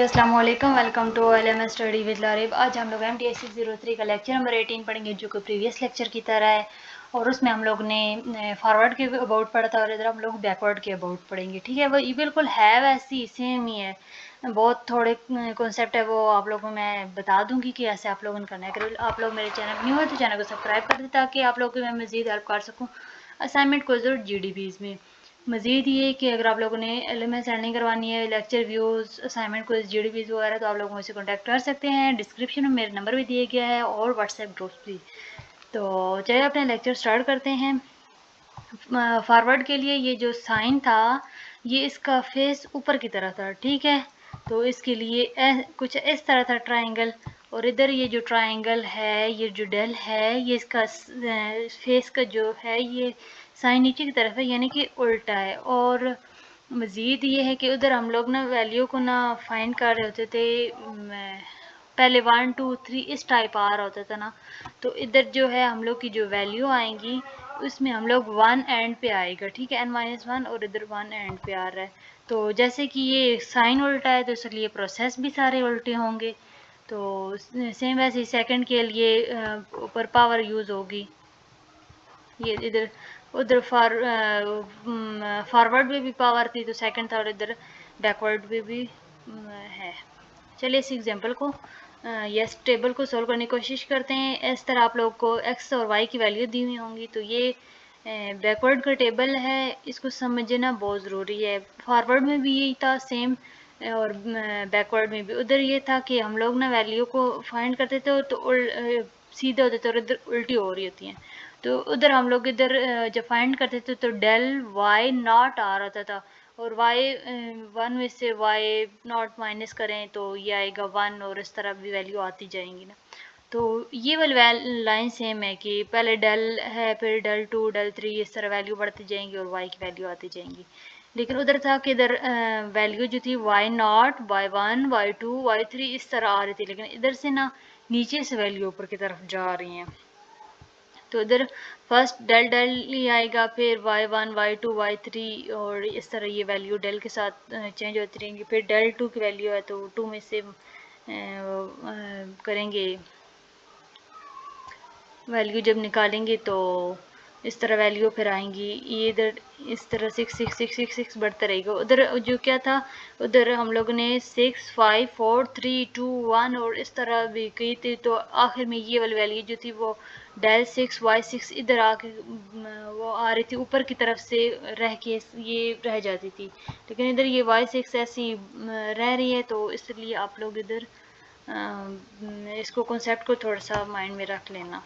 السلام علیکم، welcome to LMS study with لارب۔ آج ہم لوگ MTS 603 کا لیکچر نمبر 18 پڑھیں گے، جو کہ پریویس لیکچر کی طرح ہے، اور اس میں ہم لوگ نے فارورڈ کے اباؤٹ پڑھا تھا، اور ادھر ہم لوگ بیکورڈ کے اباؤٹ پڑھیں گے۔ ٹھیک ہے، وہ یہ بالکل ہے ویسی سیم ہی ہے، بہت تھوڑے کانسیپٹ ہے، وہ آپ لوگوں کو میں بتا دوں گی کہ ایسے آپ لوگوں نے کرنا ہے۔ اگر آپ لوگ میرے چینل نیو ہے تو چینل کو سبسکرائب کر دیں تاکہ آپ لوگوں کو میں مزید ہیلپ کر سکوں اسائنمنٹ کو ضرور GDPs میں۔ مزید یہ کہ اگر آپ لوگوں نے LMS سینڈنگ کروانی ہے، لیکچر ویوز، اسائنمنٹ کو GDPs وغیرہ، تو آپ لوگ مجھ سے کانٹیکٹ کر سکتے ہیں۔ ڈسکرپشن میں میرا نمبر بھی دیا گیا ہے اور واٹس ایپ گروپ بھی۔ تو چلیے اپنے لیکچر سٹارٹ کرتے ہیں۔ فارورڈ کے لیے یہ جو سائن تھا، یہ اس کا فیس اوپر کی طرح تھا، ٹھیک ہے، تو اس کے لیے کچھ اس طرح تھا ٹرائنگل، اور ادھر یہ جو ٹرائنگل ہے، یہ جو ڈیل ہے، یہ اس کا فیس کا جو ہے یہ سائن نیچے کی طرف ہے، یعنی کہ الٹا ہے۔ اور مزید یہ ہے کہ ادھر ہم لوگ نا ویلیو کو نا فائنڈ کر رہے ہوتے تھے، پہلے 1 2 3 اس ٹائپ آ رہا ہوتا تھا نا، تو ادھر جو ہے ہم لوگ کی جو ویلیو آئیں گی اس میں ہم لوگ 1 اینڈ پہ آئے گا، ٹھیک ہے، n-1، اور ادھر 1 اینڈ پہ آ رہا ہے۔ تو جیسے کہ یہ سائن الٹا ہے تو اس لیے پروسیس بھی سارے الٹے ہوں گے، تو سیم ویسے ہی سیکنڈ کے لیے اوپر پاور یوز ہوگی، یہ ادھر فارورڈ میں بھی پاور تھی تو سیکنڈ تھا، اور ادھر بیکورڈ میں بھی ہے۔ چلیے اس ایگزامپل کو یس ٹیبل کو سولو کرنے کی کوشش کرتے ہیں۔ اس طرح آپ لوگ کو ایکس اور وائی کی ویلیو دی ہوئی ہوں گی، تو یہ بیکورڈ کا ٹیبل ہے، اس کو سمجھنا بہت ضروری ہے۔ فارورڈ میں بھی یہی تھا سیم، اور بیکورڈ میں بھی ادھر یہ تھا کہ ہم لوگ نا ویلیو کو فائنڈ کرتے تھے تو سیدھے ہوتے تھے اور ادھر الٹی ہو رہی ہوتی ہیں، تو ادھر ہم لوگ ادھر جب فائنڈ کرتے تھے تو ڈیل وائی ناٹ آ رہا تھا، اور وائی 1 میں سے وائی ناٹ مائنس کریں تو یہ آئے گا 1، اور اس طرح بھی ویلیو آتی جائیں گی نا۔ تو یہ والی لائن سیم ہے کہ پہلے ڈیل ہے، پھر ڈیل 2، ڈیل 3، اس طرح ویلیو بڑھتی جائیں گی اور وائی کی ویلیو آتی جائیں گی۔ لیکن ادھر تھا کہ ادھر ویلیو جو تھی Y naught, Y 1، Y 2، Y 3 اس طرح آ رہی تھی، لیکن ادھر سے نا نیچے سے ویلیو اوپر کی طرف جا رہی ہیں، تو ادھر فرسٹ ڈیل ڈیل ہی آئے گا، پھر وائی 1، وائی 2، وائی 3، اور اس طرح یہ ویلیو ڈیل کے ساتھ چینج ہوتی رہیں گی۔ پھر ڈیل 2 کی ویلیو ہے تو 2 میں سے کریں گے ویلیو، جب نکالیں گے تو اس طرح ویلیو پھر آئیں گی، یہ ادھر اس طرح 6 6 6 6 6 بڑھتا رہے گا۔ ادھر جو کیا تھا، ادھر ہم لوگ نے 6 5 4 3 2 1 اور اس طرح بھی کی تھی، تو آخر میں یہ والی ویلیو جو تھی وہ ڈیل 6 وائی 6 ادھر آ کے وہ آ رہی تھی اوپر کی طرف سے رہ کے، یہ رہ جاتی تھی، لیکن ادھر یہ وائی 6 ایسی رہ رہی ہے، تو اس لیے آپ لوگ ادھر اس کو کنسیپٹ کو تھوڑا سا مائنڈ میں رکھ لینا۔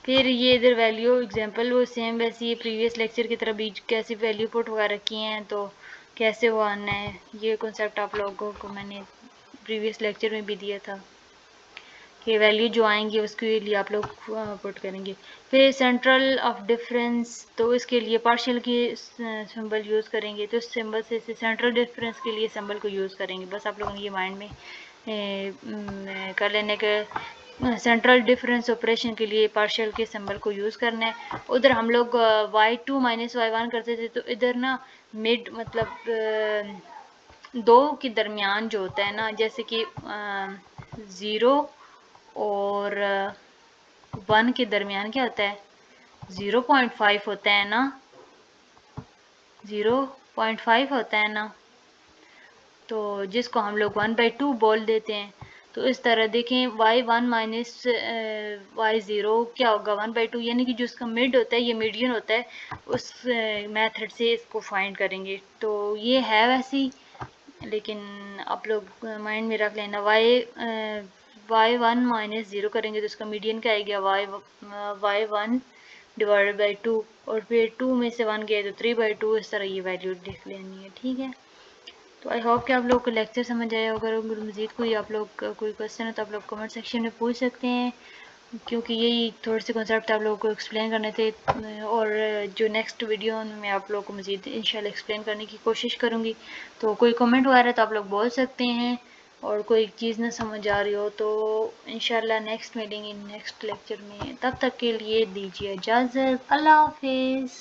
پھر یہ ادھر ویلیو ایگزامپل وہ سیم ویسی یہ پریویس لیکچر کی طرح بیچ کیسی ویلیو پٹ وغیرہ کی ہیں، تو کیسے وہ آنا ہے، یہ کنسیپٹ آپ لوگوں کو میں نے پریویس لیکچر میں بھی دیا تھا کہ ویلیو جو آئیں گی اس کے لیے آپ لوگ پٹ کریں گے۔ پھر سینٹرل آف ڈفرینس، تو اس کے لیے پارشل کی سمبل یوز کریں گے، تو اس سمبل سے سینٹرل ڈفرینس کے لیے سمبل کو یوز کریں گے۔ بس آپ لوگوں نے یہ مائنڈ میں کر لینے کے سینٹرل ڈفرینس آپریشن کے لیے پارشل کے سمبل کو یوز کرنا ہے۔ ادھر ہم لوگ وائی 2 مائنس وائی 1 کرتے تھے، تو ادھر نا مڈ مطلب دو کے درمیان جو ہوتا ہے نا، جیسے کہ 0 اور 1 کے درمیان کیا ہوتا ہے، 0.5 ہوتا ہے نا، 0.5 ہوتا ہے نا، تو جس کو ہم لوگ 1/2 بول دیتے ہیں۔ تو اس طرح دیکھیں وائی 1 مائنس وائی 0 کیا ہوگا، 1/2، یعنی کہ جو اس کا مڈ ہوتا ہے، یہ میڈین ہوتا ہے، اس میتھڈ سے اس کو فائنڈ کریں گے۔ تو یہ ہے ویسی، لیکن آپ لوگ مائنڈ میں رکھ لینا، وائی 1 مائنس 0 کریں گے تو اس کا میڈین کیا آئے گا، وائی 1 ڈیوائڈ بائی 2، اور پھر 2 میں سے 1 گیا تو 3/2، اس طرح یہ ویلیو لکھ لینی ہے، ٹھیک ہے۔ تو آئی ہوپ کہ آپ لوگ کو لیکچر سمجھ آیا ہوگا، اگر مزید کوئی آپ لوگ کوئی کوشچن ہے تو آپ لوگ کمنٹ سیکشن میں پوچھ سکتے ہیں، کیونکہ یہی تھوڑے سے کنسیپٹ آپ لوگوں کو ایکسپلین کرنے تھے، اور جو نیکسٹ ویڈیو میں آپ لوگوں کو مزید انشاءاللہ ایکسپلین کرنے کی کوشش کروں گی۔ تو کوئی کمنٹ وغیرہ تو آپ لوگ بول سکتے ہیں، اور کوئی چیز نہ سمجھ آ رہی ہو تو انشاءاللہ نیکسٹ میٹنگ نیکسٹ لیکچر میں، تب تک کے لیے دیجیے اجازت، اللہ حافظ۔